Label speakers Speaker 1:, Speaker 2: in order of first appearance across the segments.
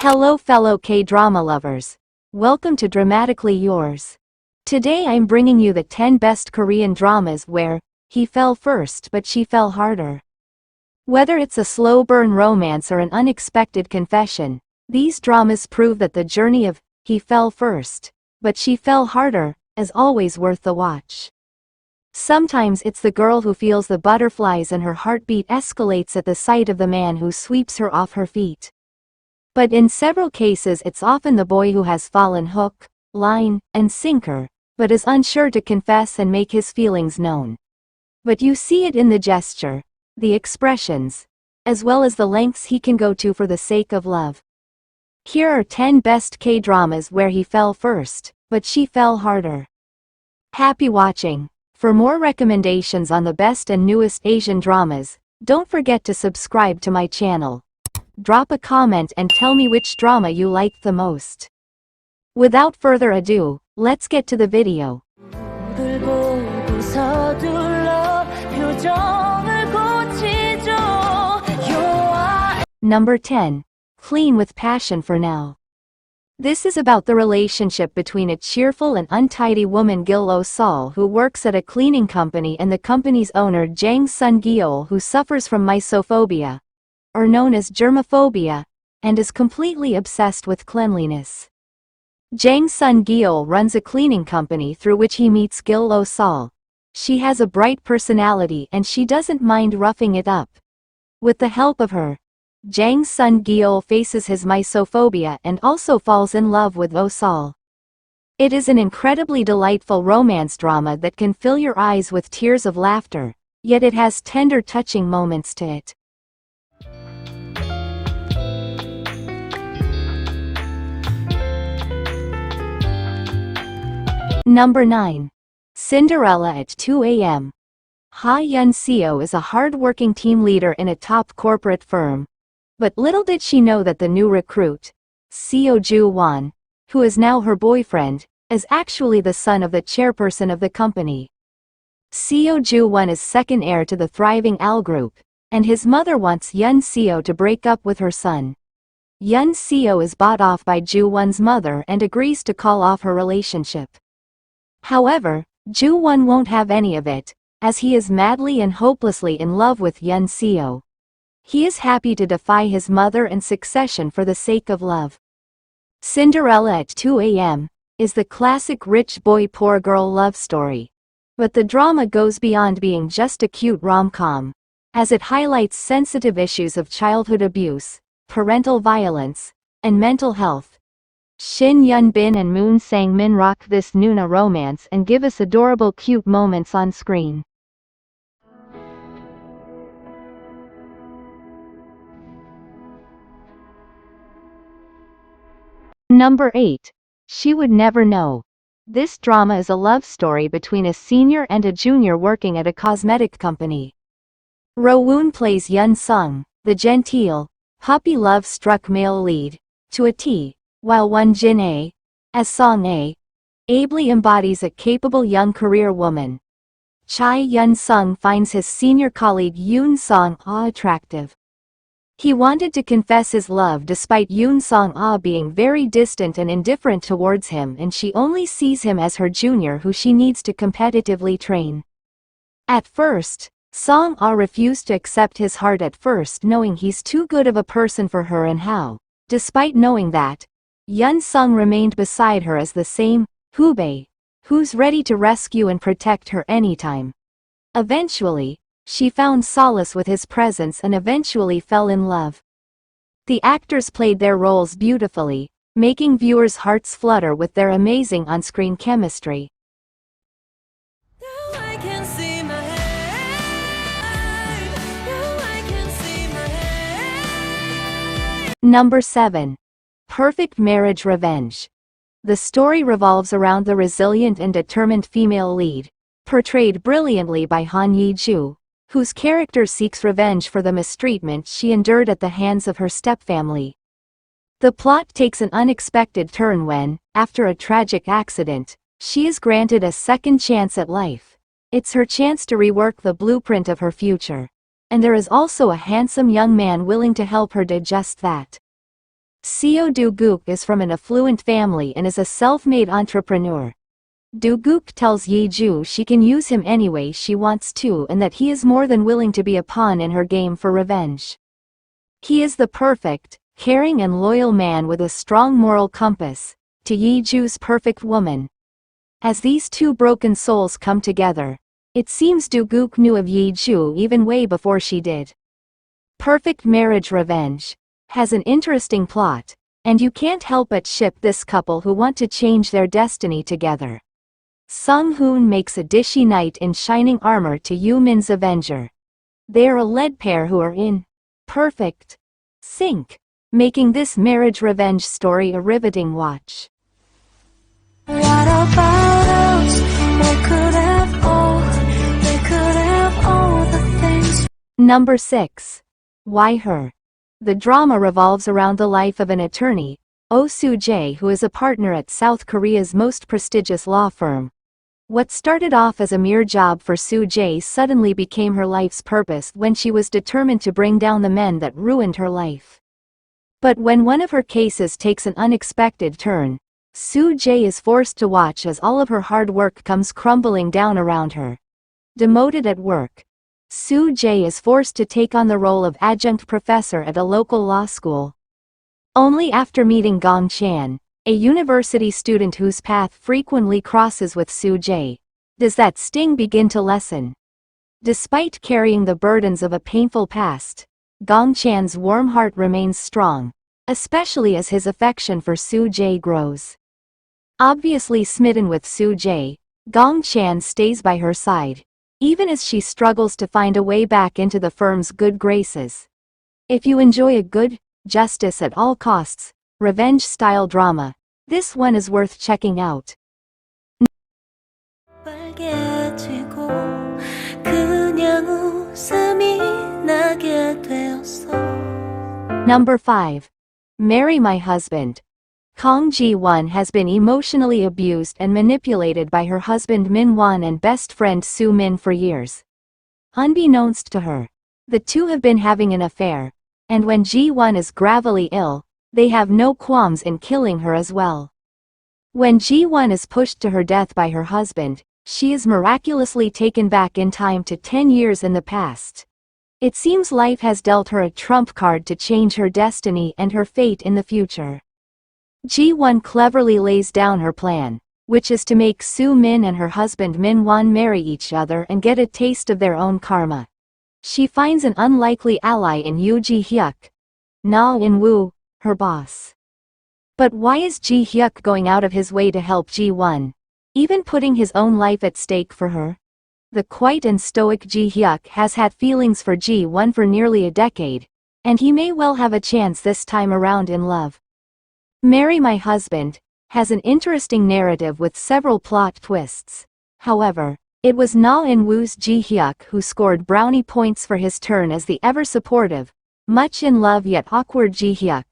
Speaker 1: Hello fellow K-drama lovers. Welcome to Dramatically Yours. Today I'm bringing you the 10 best Korean dramas where he fell first but she fell harder. Whether it's a slow burn romance or an unexpected confession, these dramas prove that the journey of he fell first, but she fell harder is always worth the watch. Sometimes it's the girl who feels the butterflies and her heartbeat escalates at the sight of the man who sweeps her off her feet. But in several cases it's often the boy who has fallen hook, line, and sinker, but is unsure to confess and make his feelings known. But you see it in the gesture, the expressions, as well as the lengths he can go to for the sake of love. Here are 10 best K-dramas where he fell first, but she fell harder. Happy watching! For more recommendations on the best and newest Asian dramas, don't forget to subscribe to my channel. Drop a comment and tell me which drama you liked the most. Without further ado, let's get to the video. Number 10. Clean with Passion for Now. This is about the relationship between a cheerful and untidy woman Gil Sol who works at a cleaning company and the company's owner Jang Sun-geol who suffers from mysophobia, or known as germophobia, and is completely obsessed with cleanliness. Jang Sun-geol runs a cleaning company through which he meets Gil Sol. She has a bright personality and she doesn't mind roughing it up. With the help of her, Jang Sun-geol faces his mysophobia and also falls in love with Sol. It is an incredibly delightful romance drama that can fill your eyes with tears of laughter, yet it has tender touching moments to it. Number 9. Cinderella at 2 a.m. Ha Yun-seo is a hard-working team leader in a top corporate firm. But little did she know that the new recruit, Seo Ju-won, who is now her boyfriend, is actually the son of the chairperson of the company. Seo Ju-won is second heir to the thriving AL Group, and his mother wants Yun-seo to break up with her son. Yun-seo is bought off by Ju-won's mother and agrees to call off her relationship. However, Ju-won won't have any of it, as he is madly and hopelessly in love with Yun-seo. He is happy to defy his mother and succession for the sake of love. Cinderella at 2 a.m. is the classic rich boy poor girl love story. But the drama goes beyond being just a cute rom-com, as it highlights sensitive issues of childhood abuse, parental violence, and mental health. Shin Yun-bin and Moon Sang-min rock this Nuna romance and give us adorable cute moments on screen. Number 8. She Would Never Know. This drama is a love story between a senior and a junior working at a cosmetic company. Ro-woon plays Yun-sung, the genteel, puppy love-struck male lead, to a T, while Won Jin-ae, as Song-ae, ably embodies a capable young career woman. Chai Yun-sung finds his senior colleague Yoon-song-ah attractive. He wanted to confess his love despite Yoon-song-ah being very distant and indifferent towards him, and she only sees him as her junior who she needs to competitively train. At first, Song-ah refused to accept his heart at first, knowing he's too good of a person for her, and how, despite knowing that, Yun-sung remained beside her as the same Hubei, who's ready to rescue and protect her anytime. Eventually, she found solace with his presence and eventually fell in love. The actors played their roles beautifully, making viewers' hearts flutter with their amazing on-screen chemistry. Number 7. Perfect Marriage Revenge. The story revolves around the resilient and determined female lead, portrayed brilliantly by Han Ye-ju, whose character seeks revenge for the mistreatment she endured at the hands of her stepfamily. The plot takes an unexpected turn when, after a tragic accident, she is granted a second chance at life. It's her chance to rework the blueprint of her future. And there is also a handsome young man willing to help her do just that. Seo Do-guk is from an affluent family and is a self-made entrepreneur. Do-guk tells Ye-ju she can use him any way she wants to and that he is more than willing to be a pawn in her game for revenge. He is the perfect, caring and loyal man with a strong moral compass, to Ye-ju's perfect woman. As these two broken souls come together, it seems Do-guk knew of Ye-ju even way before she did. Perfect Marriage Revenge has an interesting plot, and you can't help but ship this couple who want to change their destiny together. Sung-hoon makes a dishy knight in shining armor to Yoo-min's avenger. They are a lead pair who are in perfect sync, making this marriage revenge story a riveting watch.
Speaker 2: What about us? We could have all the things.
Speaker 1: Number 6. Why Her? The drama revolves around the life of an attorney, Oh Soo-jae, who is a partner at South Korea's most prestigious law firm. What started off as a mere job for Soo-jae suddenly became her life's purpose when she was determined to bring down the men that ruined her life. But when one of her cases takes an unexpected turn, Soo-jae is forced to watch as all of her hard work comes crumbling down around her. Demoted at work, Soo-jae is forced to take on the role of adjunct professor at a local law school. Only after meeting Gong Chan, a university student whose path frequently crosses with Soo-jae, does that sting begin to lessen. Despite carrying the burdens of a painful past, Gong Chan's warm heart remains strong, especially as his affection for Soo-jae grows. Obviously smitten with Soo-jae, Gong Chan stays by her side, even as she struggles to find a way back into the firm's good graces. If you enjoy a good, justice at all costs, revenge-style drama, this one is worth checking out.
Speaker 2: 빨개지고 그냥 웃음이 나게 되었어.
Speaker 1: Number 5. Marry My Husband. Kang Ji-won has been emotionally abused and manipulated by her husband Min-won and best friend Soo-min for years. Unbeknownst to her, the two have been having an affair, and when Ji-won is gravely ill, they have no qualms in killing her as well. When Ji-won is pushed to her death by her husband, she is miraculously taken back in time to 10 years in the past. It seems life has dealt her a trump card to change her destiny and her fate in the future. Ji-won cleverly lays down her plan, which is to make Soo-min and her husband Min-won marry each other and get a taste of their own karma. She finds an unlikely ally in Yoo Ji-hyuk, Na In-woo, her boss. But why is Ji-hyuk going out of his way to help Ji-won, even putting his own life at stake for her? The quiet and stoic Ji-hyuk has had feelings for Ji-won for nearly a decade, and he may well have a chance this time around in love. Marry My Husband has an interesting narrative with several plot twists. However, it was Na In-woo's Ji-hyuk who scored brownie points for his turn as the ever-supportive, much in love yet awkward Ji-hyuk.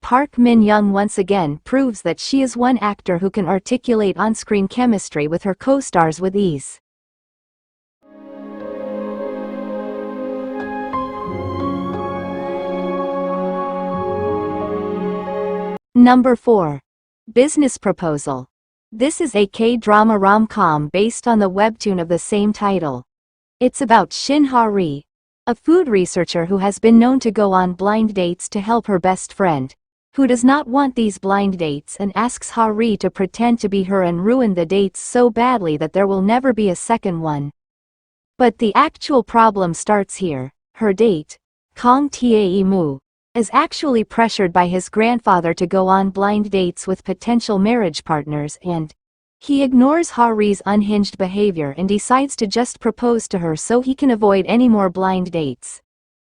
Speaker 1: Park Min-young once again proves that she is one actor who can articulate on-screen chemistry with her co-stars with ease. Number 4. Business Proposal. This is a K-drama rom-com based on the webtoon of the same title. It's about Shin Ha-ri, a food researcher who has been known to go on blind dates to help her best friend, who does not want these blind dates and asks Ha-ri to pretend to be her and ruin the dates so badly that there will never be a second one. But the actual problem starts here. Her date, Kang Tae-moo, is actually pressured by his grandfather to go on blind dates with potential marriage partners, and he ignores Ha-ri's unhinged behavior and decides to just propose to her so he can avoid any more blind dates.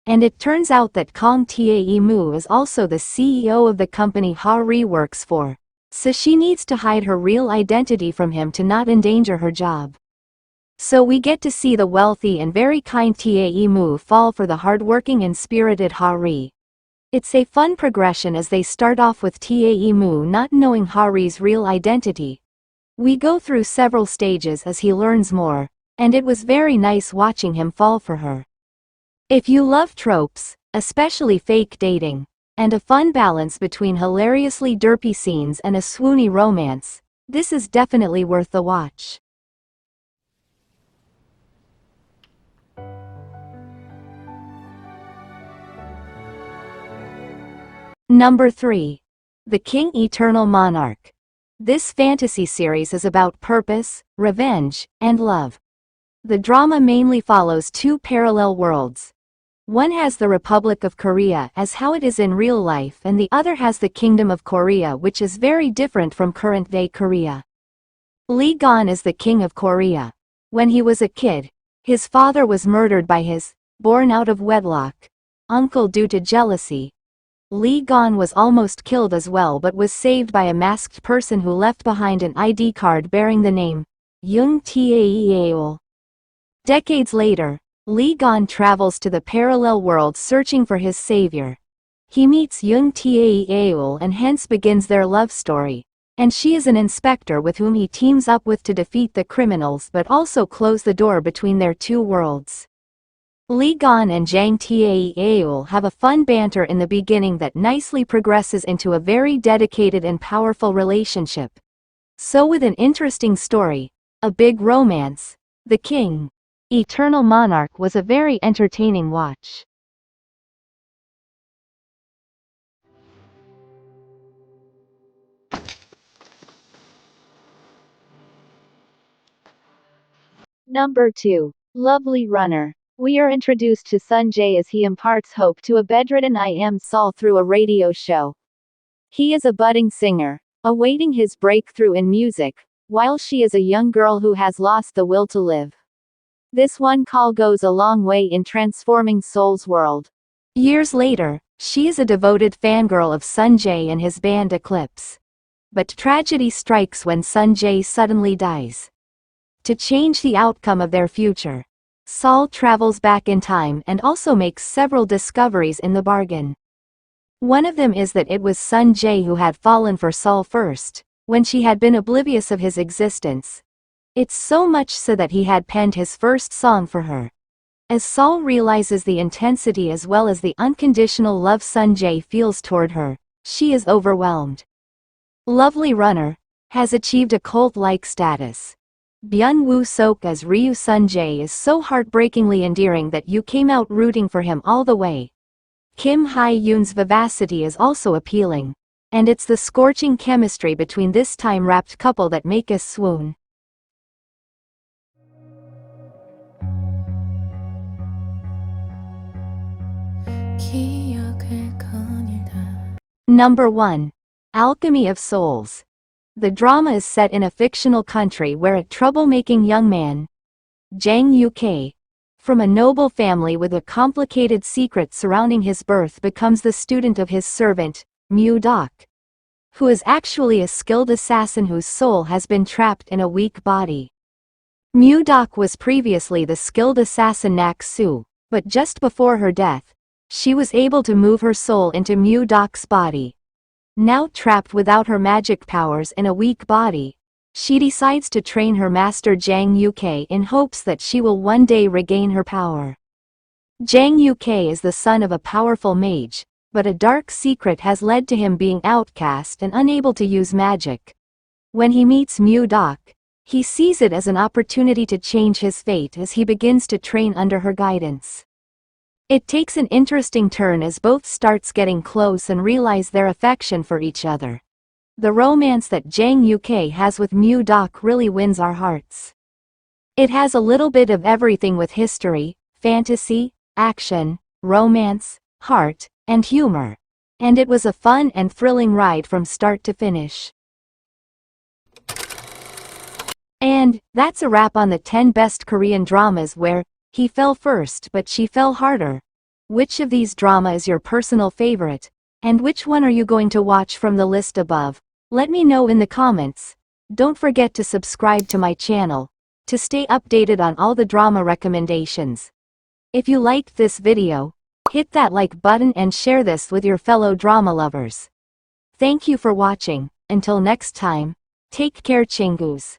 Speaker 1: And it turns out that Kang Tae-moo is also the CEO of the company Ha-ri works for, so she needs to hide her real identity from him to not endanger her job. So we get to see the wealthy and very kind Tae-moo fall for the hardworking and spirited Ha-ri. It's a fun progression as they start off with Tae-moo not knowing Ha-ri's real identity. We go through several stages as he learns more, and it was very nice watching him fall for her. If you love tropes, especially fake dating, and a fun balance between hilariously derpy scenes and a swoony romance. This is definitely worth the watch. Number 3. The King Eternal Monarch. This fantasy series is about purpose, revenge, and love. The drama mainly follows two parallel worlds. One has the Republic of Korea as how it is in real life, and the other has the Kingdom of Korea, which is very different from current-day Korea. Lee Gon is the king of Korea. When he was a kid, his father was murdered by his, born out of wedlock, uncle due to jealousy. Lee Gon was almost killed as well, but was saved by a masked person who left behind an ID card bearing the name Young Taeyeol. Decades later, Lee Gon travels to the parallel world searching for his savior. He meets Young Taeyeol and hence begins their love story, and she is an inspector with whom he teams up with to defeat the criminals but also close the door between their two worlds. Lee Gon and Jang Taeyeol have a fun banter in the beginning that nicely progresses into a very dedicated and powerful relationship. So with an interesting story, a big romance, The King Eternal Monarch was a very entertaining watch. Number 2. Lovely Runner. We are introduced to Sunjae as he imparts hope to a bedridden I.M. Sol through a radio show. He is a budding singer, awaiting his breakthrough in music, while she is a young girl who has lost the will to live. This one call goes a long way in transforming Sol's world. Years later, she is a devoted fangirl of Sunjae and his band Eclipse. But tragedy strikes when Sunjae suddenly dies. To change the outcome of their future, Sol travels back in time and also makes several discoveries in the bargain. One of them is that it was Sunjae who had fallen for Sol first, when she had been oblivious of his existence. It's so much so that he had penned his first song for her. As Sol realizes the intensity as well as the unconditional love Sunjae feels toward her, she is overwhelmed. Lovely Runner has achieved a cult-like status. Byun Woo Sok as Ryu Sunjae is so heartbreakingly endearing that you came out rooting for him all the way. Kim Hye-yoon's vivacity is also appealing, and it's the scorching chemistry between this time-wrapped couple that make us swoon. Number 1. Alchemy of Souls. The drama is set in a fictional country where a troublemaking young man, Jang Uk, from a noble family with a complicated secret surrounding his birth becomes the student of his servant, Mu Dok, who is actually a skilled assassin whose soul has been trapped in a weak body. Mu Dok was previously the skilled assassin Nak Su, but just before her death, she was able to move her soul into Mu Dok's body. Now trapped without her magic powers in a weak body, she decides to train her master Jang Uk in hopes that she will one day regain her power. Jang Uk is the son of a powerful mage, but a dark secret has led to him being outcast and unable to use magic. When he meets Mu Dok, he sees it as an opportunity to change his fate as he begins to train under her guidance. It takes an interesting turn as both starts getting close and realize their affection for each other. The romance that Jang Uk has with Mu Dok really wins our hearts. It has a little bit of everything with history, fantasy, action, romance, heart, and humor. And it was a fun and thrilling ride from start to finish. And that's a wrap on the 10 best Korean dramas where he fell first but she fell harder. Which of these drama is your personal favorite? And which one are you going to watch from the list above? Let me know in the comments. Don't forget to subscribe to my channel to stay updated on all the drama recommendations. If you liked this video, hit that like button and share this with your fellow drama lovers. Thank you for watching. Until next time, take care, Chingus.